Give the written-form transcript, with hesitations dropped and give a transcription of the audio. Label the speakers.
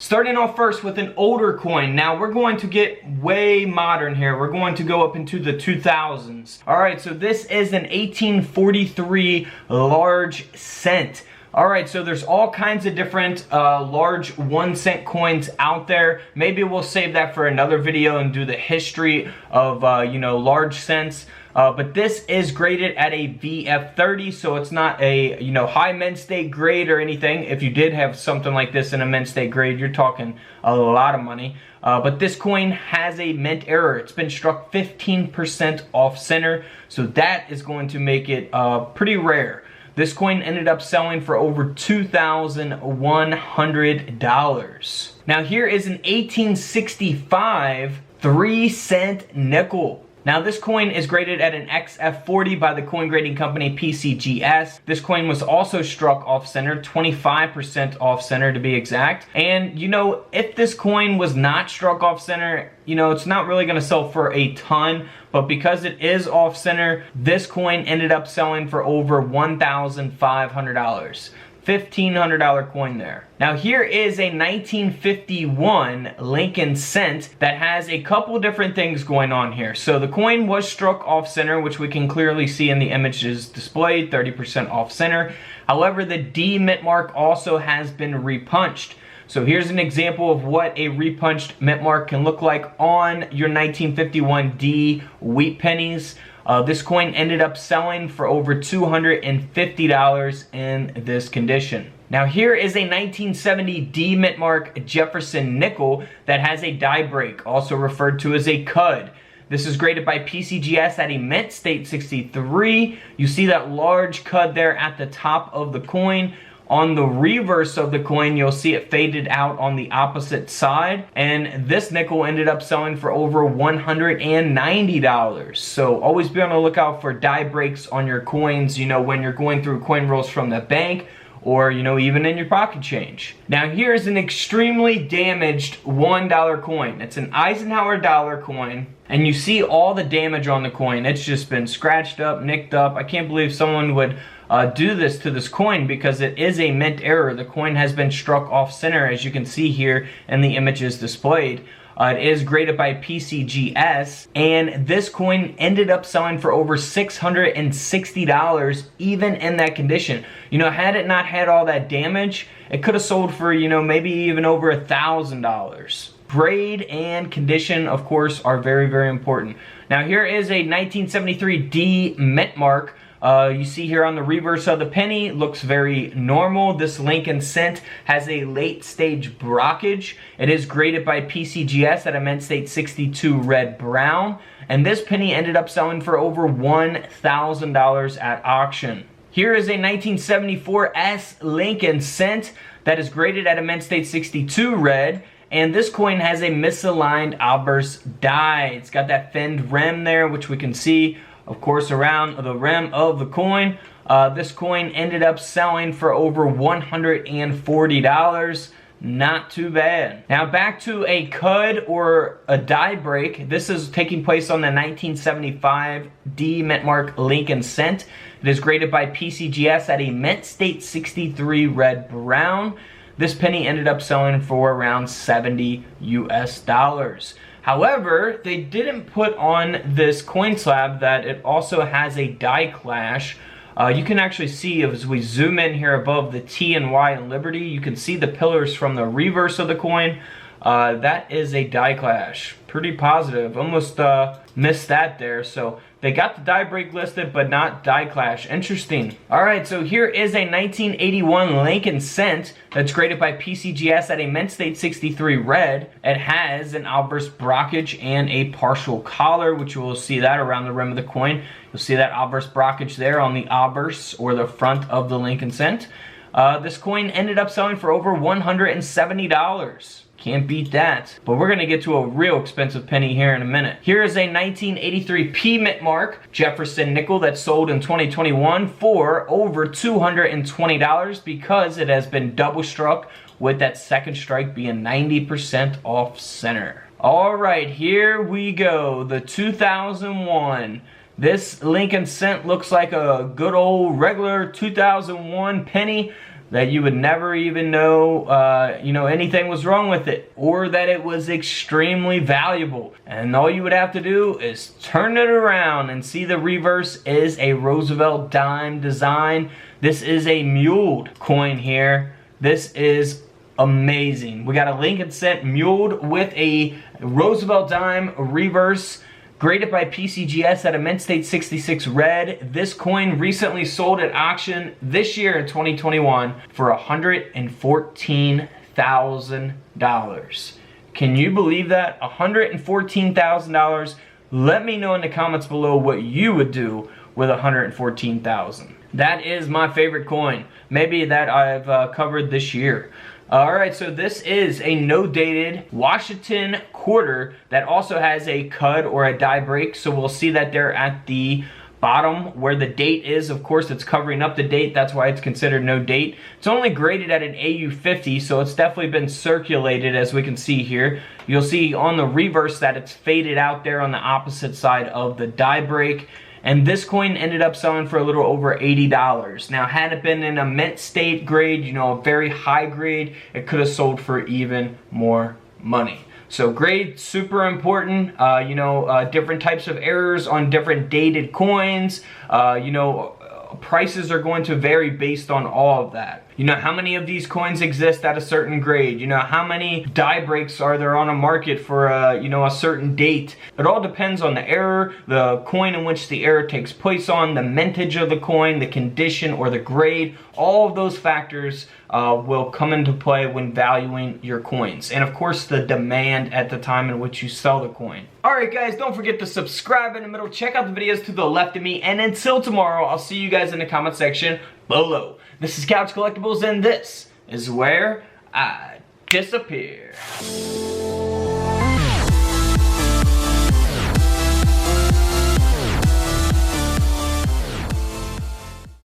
Speaker 1: Starting off first with an older coin. Now we're going to get way modern here. We're going to go up into the 2000s. Alright, so this is an 1843 large cent. Alright, so there's all kinds of different large 1 cent coins out there. Maybe we'll save that for another video and do the history of, large cents. But this is graded at a VF30, so it's not a, high mint state grade or anything. If you did have something like this in a mint state grade, you're talking a lot of money. But this coin has a mint error. It's been struck 15% off center, so that is going to make it pretty rare. This coin ended up selling for over $2,100. Now here is an 1865 3-cent nickel. Now this coin is graded at an XF40 by the coin grading company PCGS. This coin was also struck off center, 25% off center to be exact. And if this coin was not struck off center, it's not really going to sell for a ton, but because it is off center, this coin ended up selling for over $1,500. $1,500 coin there. Now here is a 1951 Lincoln cent that has a couple different things going on here. So the coin was struck off center, which we can clearly see in the images displayed, 30% off center. However, the D mint mark also has been repunched. So here's an example of what a repunched mint mark can look like on your 1951 D wheat pennies. This coin ended up selling for over $250 in this condition. Now here is a 1970 D mint mark Jefferson nickel that has a die break, also referred to as a cud. This is graded by PCGS at a mint state 63. You see that large cud there at the top of the coin. On the reverse of the coin, you'll see it faded out on the opposite side. And this nickel ended up selling for over $190. So always be on the lookout for die breaks on your coins, when you're going through coin rolls from the bank or, even in your pocket change. Now here's an extremely damaged $1 coin. It's an Eisenhower dollar coin. And you see all the damage on the coin. It's just been scratched up, nicked up. I can't believe someone would do this to this coin because it is a mint error. The coin has been struck off center, as you can see here in the images displayed. It is graded by PCGS, and this coin ended up selling for over $660 even in that condition. Had it not had all that damage, it could have sold for, maybe even over $1,000. Grade and condition, of course, are very, very important. Now here is a 1973 D mint mark. You see here on the reverse of the penny, looks very normal. This Lincoln cent has a late stage brockage. It is graded by PCGS at a mint state 62 red brown. And this penny ended up selling for over $1,000 at auction. Here is a 1974 S Lincoln cent that is graded at a mint state 62 red. And this coin has a misaligned obverse die. It's got that finned rim there, which we can see, of course, around the rim of the coin. This coin ended up selling for over $140. Not too bad. Now back to a cud or a die break. This is taking place on the 1975 D mint mark Lincoln cent. It is graded by PCGS at a mint state 63 red brown. This penny ended up selling for around $70 US. However, they didn't put on this coin slab that it also has a die clash. You can actually see as we zoom in here above the T and Y in Liberty, you can see the pillars from the reverse of the coin. That is a die clash. Pretty positive. Almost missed that there. So they got the die break listed, but not die clash. Interesting. Alright, so here is a 1981 Lincoln cent that's graded by PCGS at a mint state 63 red. It has an obverse brockage and a partial collar, which you will see that around the rim of the coin. You'll see that obverse brockage there on the obverse or the front of the Lincoln cent. This coin ended up selling for over $170. Can't beat that. But we're going to get to a real expensive penny here in a minute. Here is a 1983 P mint mark Jefferson nickel that sold in 2021 for over $220 because it has been double struck, with that second strike being 90% off center. Alright, here we go. The 2001. This Lincoln cent looks like a good old regular 2001 penny. that you would never even know, you know, anything was wrong with it, or that it was extremely valuable. And all you would have to do is turn it around and see the reverse is a Roosevelt dime design. This is a muled coin here. This is amazing. We got a Lincoln cent muled with a Roosevelt dime reverse, graded by PCGS at a Mint State 66 red. This coin recently sold at auction this year in 2021 for $114,000. Can you believe that? $114,000. Let me know in the comments below what you would do with $114,000. That is my favorite coin, maybe that I've covered this year. Alright, so this is a no-dated Washington quarter that also has a cud or a die break. So we'll see that there at the bottom where the date is. Of course, it's covering up the date. That's why it's considered no date. It's only graded at an AU50, so it's definitely been circulated, as we can see here. You'll see on the reverse that it's faded out there on the opposite side of the die break. And this coin ended up selling for a little over $80. Now, had it been in a Mint State grade, you know, a very high grade, it could have sold for even more money. So grade, super important. You know, different types of errors on different dated coins. You know, prices are going to vary based on all of that. You know, how many of these coins exist at a certain grade? You know, how many die breaks are there on a market for a, you know, a certain date? It all depends on the error, the coin in which the error takes place on, the mintage of the coin, the condition, or the grade. All of those factors will come into play when valuing your coins. And of course, the demand at the time in which you sell the coin. Alright guys, don't forget to subscribe in the middle. Check out the videos to the left of me. And until tomorrow, I'll see you guys in the comment section below. This is Couch Collectibles, and this is where I disappear.